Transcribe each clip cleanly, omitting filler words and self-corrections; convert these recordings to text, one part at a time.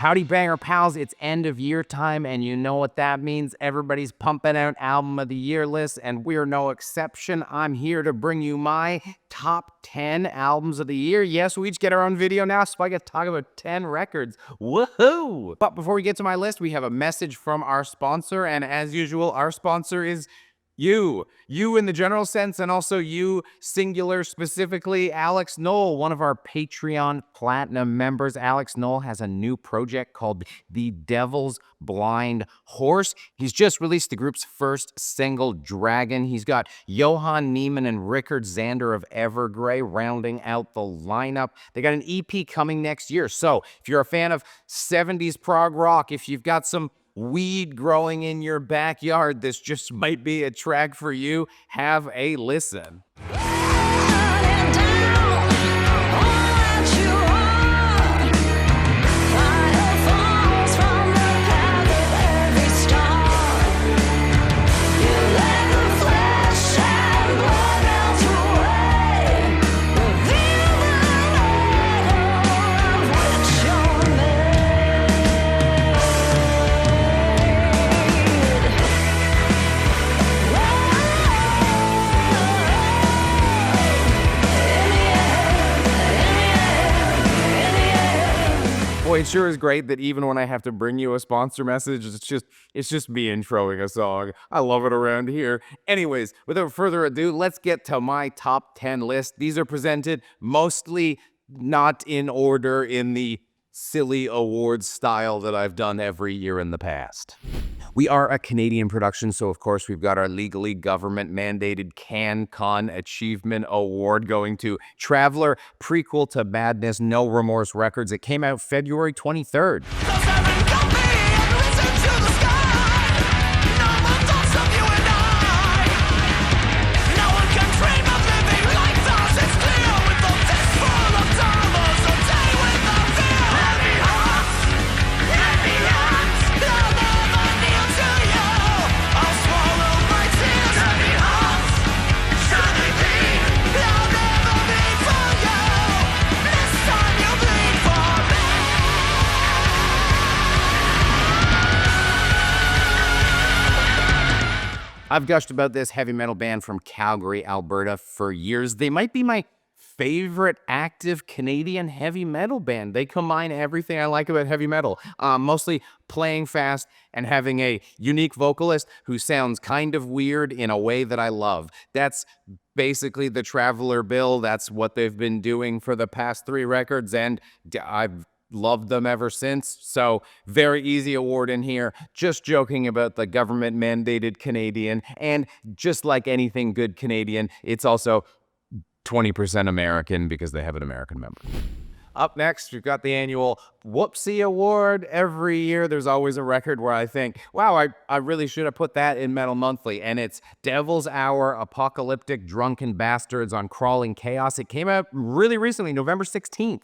Howdy banger pals, it's end of year time and you know what that means. Everybody's pumping out album of the year lists and we're no exception. I'm here to bring you my top 10 albums of the year. Yes, we each get our own video now, so I get to talk about 10 records. Woohoo! But before we get to my list, we have a message from our sponsor, and as usual, our sponsor is you in the general sense, and also you, singular, specifically, Alex Knoll, one of our Patreon Platinum members. Alex Knoll has a new project called The Devil's Blind Horse. He's just released the group's first single, Dragon. He's got Johan Neiman and Rickard Zander of Evergrey rounding out the lineup. They got an EP coming next year. So if you're a fan of 70s prog rock, if you've got some weed growing in your backyard, this just might be a track for you. Have a listen. Boy, it sure is great that even when I have to bring you a sponsor message, it's just me introing a song. I love it around here. Anyways, without further ado, let's get to my top 10 list. These are presented mostly not in order in the silly awards style that I've done every year in the past. We are a Canadian production, so of course we've got our legally government-mandated CanCon Achievement Award going to Traveler, prequel to Madness, No Remorse Records. It came out February 23rd. I've gushed about this heavy metal band from Calgary, Alberta for years. They might be my favorite active Canadian heavy metal band. They combine everything I like about heavy metal, mostly playing fast and having a unique vocalist who sounds kind of weird in a way that I love. That's basically the Traveler bill. That's what they've been doing for the past 3 records, and I've loved them ever since. So very easy award in here. Just joking about the government mandated Canadian, and just like anything good Canadian, it's also 20% American because they have an American member. Up next, we've got the annual Whoopsy Award. Every year, there's always a record where I think, wow, I really should have put that in Metal Monthly. And it's Devil's Hour, Apocalyptic Drunken Bastards on Crawling Chaos. It came out really recently, November 16th.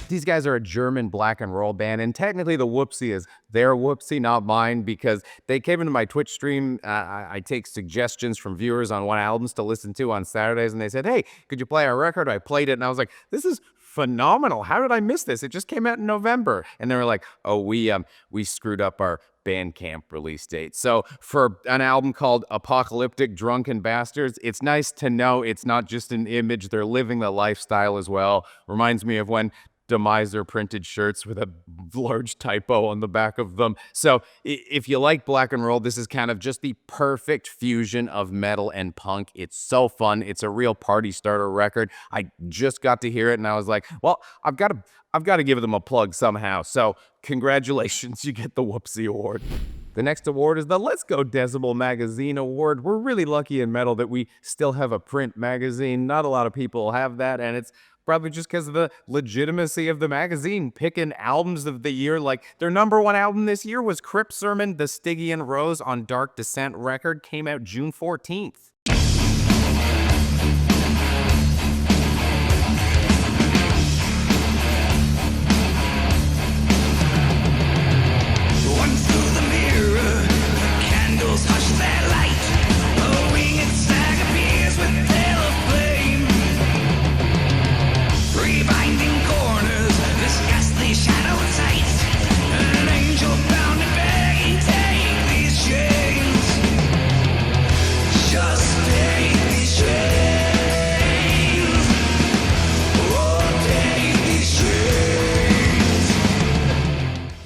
These guys are a German black and roll band, and technically the Whoopsy is their Whoopsy, not mine, because they came into my Twitch stream. I take suggestions from viewers on what albums to listen to on Saturdays, and they said, hey, could you play our record? I played it, and I was like, this is phenomenal. How did I miss this? It just came out in November. And they were like, oh, we screwed up our Bandcamp release date. So for an album called Apocalyptic Drunken Bastards, it's nice to know it's not just an image. They're living the lifestyle as well. Reminds me of when Demiser printed shirts with a large typo on the back of them. So if you like black and roll, this is kind of just the perfect fusion of metal and punk. It's so fun. It's a real party starter record. I just got to hear it and I was like, well, I've got to give them a plug somehow. So congratulations, you get the Whoopsy Award. The next award is the Let's Go Desmal Magazine Award. We're really lucky in metal that we still have a print magazine. Not a lot of people have that, and it's Probably just because of the legitimacy of the magazine picking albums of the year. Like, their #1 album this year was Crip Sermon, The Stygian Rose on Dark Descent record, came out June 14th. Hush their light, a winged stag appears with tail of flame. Three binding corners, this ghastly shadow tight. An angel bound and begging, take these chains. Just take these chains. Oh, take these chains.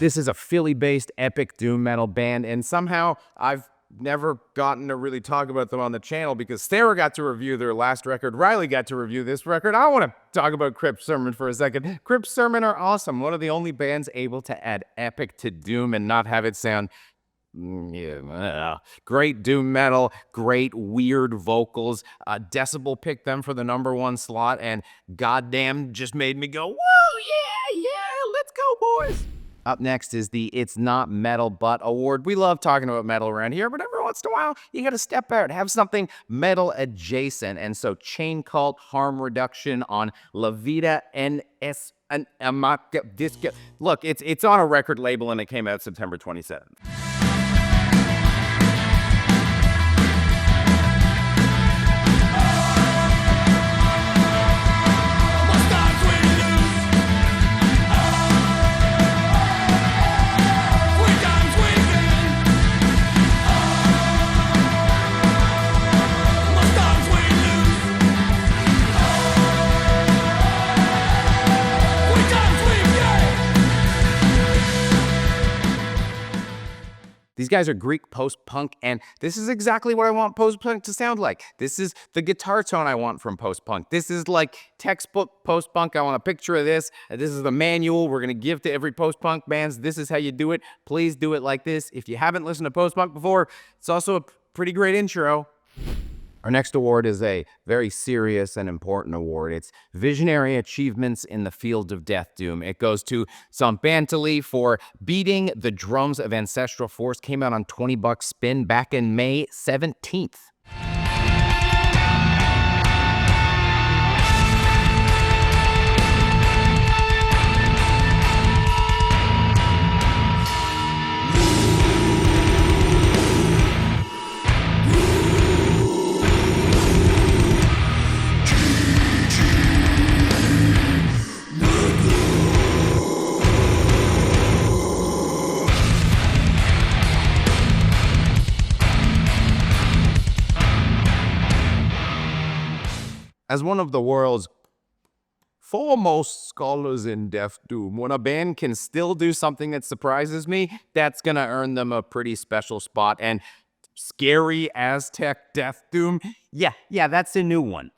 This is a Philly-based epic doom metal band, and somehow I've never gotten to really talk about them on the channel because Sarah got to review their last record, Riley got to review this record. I want to talk about Crip Sermon for a second. Crip Sermon are awesome. One of the only bands able to add epic to doom and not have it sound great doom metal, great weird vocals. Decibel picked them for the #1 slot, and goddamn just made me go, whoa, yeah, let's go, boys. Up next is the It's Not Metal But Award. We love talking about metal around here, but every once in a while, you gotta step out, have something metal adjacent. And so Chain Cult, Harm Reduction on La Vida NS. Look, it's on a record label and it came out September 27th. These guys are Greek post-punk, and this is exactly what I want post-punk to sound like. This is the guitar tone I want from post-punk. This is like textbook post-punk. I want a picture of this. This is the manual we're going to give to every post-punk bands. This is how you do it. Please do it like this. If you haven't listened to post-punk before, it's also a pretty great intro. Our next award is a very serious and important award. It's Visionary Achievements in the Field of Death Doom. It goes to Zombantly for beating the drums of Ancestral Force. Came out on $20 spin back in May 17th. As one of the world's foremost scholars in Death Doom, when a band can still do something that surprises me, that's gonna earn them a pretty special spot. And Scary Aztec Death Doom, yeah, that's a new one.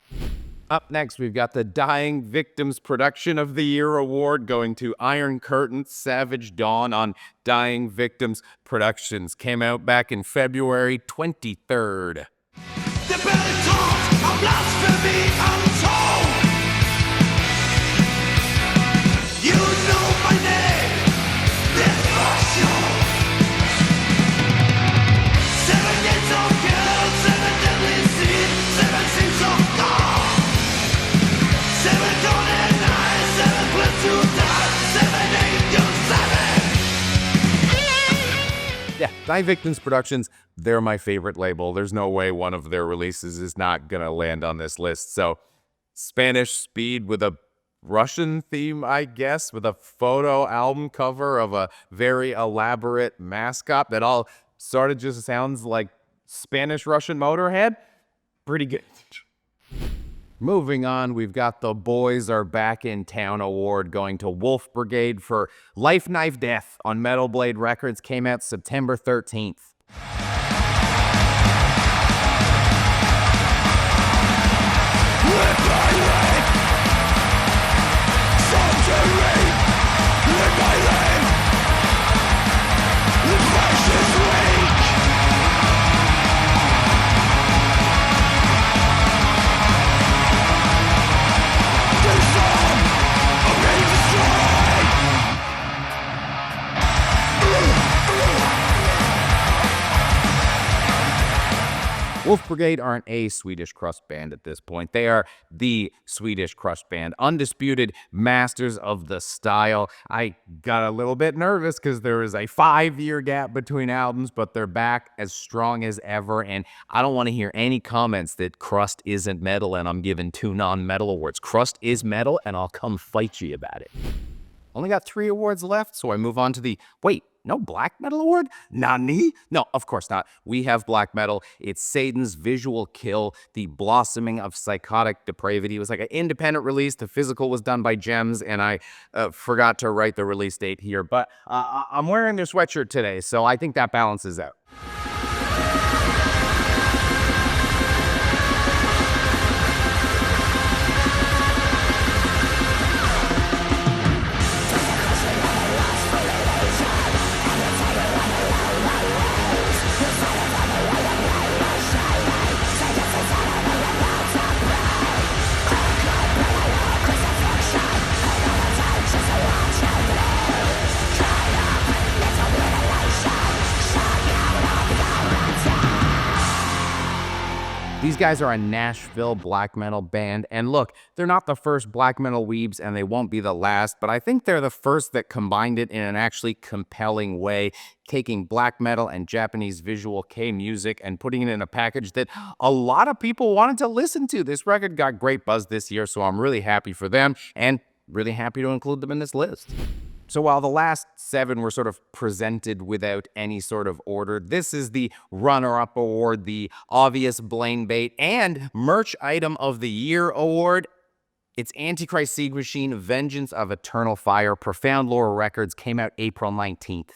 Up next, we've got the Dying Victims Production of the Year award going to Iron Curtain's Savage Dawn on Dying Victims Productions. Came out back in February 23rd. The belly taunt of blasphemy untold. You know my name, Destruction. 7 gates of hell, 7 deadly sins, 7 sins of God. 7 dawn and night, 7 plans to die, 7 angels, 7. Yeah, Dying Victims Productions, they're my favorite label. There's no way one of their releases is not gonna land on this list. So, Spanish Speed with a Russian theme, I guess, with a photo album cover of a very elaborate mascot that all sort of just sounds like Spanish-Russian Motorhead. Pretty good. Moving on, we've got the Boys Are Back in Town award going to Wolf Brigade for Life Knife Death on Metal Blade Records. Came out September 13th. Destroy Wolf Brigade aren't a Swedish crust band at this point. They are the Swedish crust band, undisputed masters of the style. I got a little bit nervous because there is a 5-year gap between albums, but they're back as strong as ever. And I don't want to hear any comments that crust isn't metal and I'm giving 2 non-metal awards. Crust is metal, and I'll come fight you about it. Only got 3 awards left, so I move on to the, wait, no black metal award? Nani? No, of course not. We have black metal. It's Satan's Visual Kill, the blossoming of psychotic depravity. It was like an independent release. The physical was done by Gems, and I forgot to write the release date here. But I'm wearing their sweatshirt today, so I think that balances out. These guys are a Nashville black metal band, and look, they're not the first black metal weebs, and they won't be the last, but I think they're the first that combined it in an actually compelling way, taking black metal and Japanese visual kei music and putting it in a package that a lot of people wanted to listen to. This record got great buzz this year, so I'm really happy for them, and really happy to include them in this list. So while the last 7 were sort of presented without any sort of order, this is the runner-up award, the obvious Blayne bait, and merch item of the year award. It's Antichrist Siege Machine, Vengeance of Eternal Fire. Profound Lore Records came out April 19th.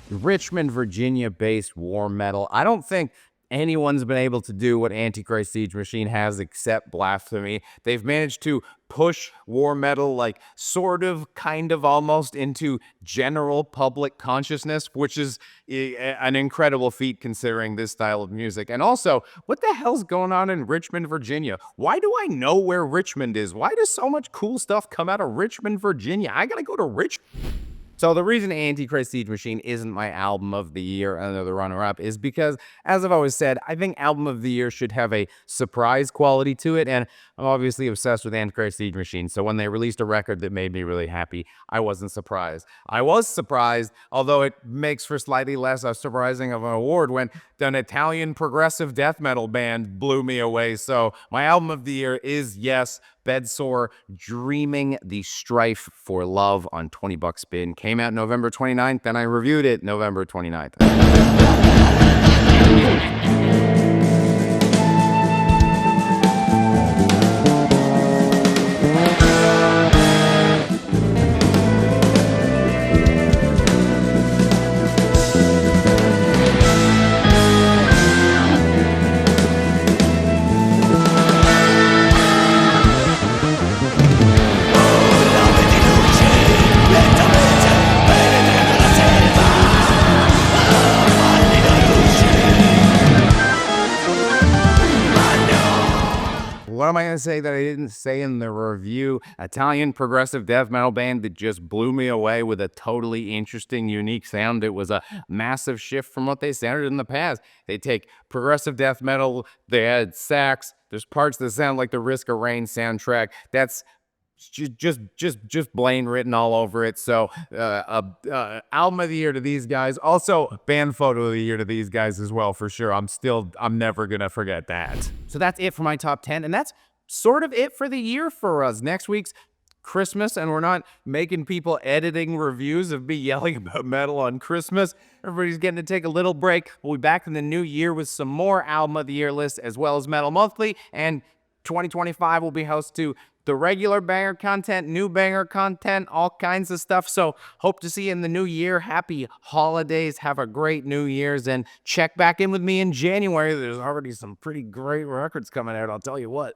Richmond, Virginia-based war metal. I don't think anyone's been able to do what Antichrist Siege Machine has except Blasphemy. They've managed to push war metal like sort of, kind of, almost into general public consciousness, which is an incredible feat considering this style of music. And also, what the hell's going on in Richmond, Virginia? Why do I know where Richmond is? Why does so much cool stuff come out of Richmond, Virginia? I gotta go to Richmond. So the reason Antichrist Siege Machine isn't my album of the year under the runner-up is because, as I've always said, I think album of the year should have a surprise quality to it, and I'm obviously obsessed with Antichrist Siege Machine, so when they released a record that made me really happy, I wasn't surprised. I was surprised, although it makes for slightly less surprising of an award, when an Italian progressive death metal band blew me away. So my album of the year is, yes, Bedsore, Dreaming the Strife for Love on 20 Buck Spin. Came out November 29th, and I reviewed it November 29th. What am I going to say that I didn't say in the review? Italian progressive death metal band that just blew me away with a totally interesting, unique sound. It was a massive shift from what they sounded in the past. They take progressive death metal, they add sax, there's parts that sound like the Risk of Rain soundtrack. That's just Blayne written all over it. So album of the year to these guys. Also band photo of the year to these guys as well, for sure. I'm never gonna forget that. So that's it for my top 10, and that's sort of it for the year for us. Next week's Christmas, and we're not making people editing reviews of me yelling about metal on Christmas. Everybody's getting to take a little break. We'll be back in the new year with some more album of the year lists, as well as Metal Monthly and 2025 will be host to the regular banger content, new banger content, all kinds of stuff. So hope to see you in the new year. Happy holidays. Have a great New Year's, and check back in with me in January. There's already some pretty great records coming out, I'll tell you what.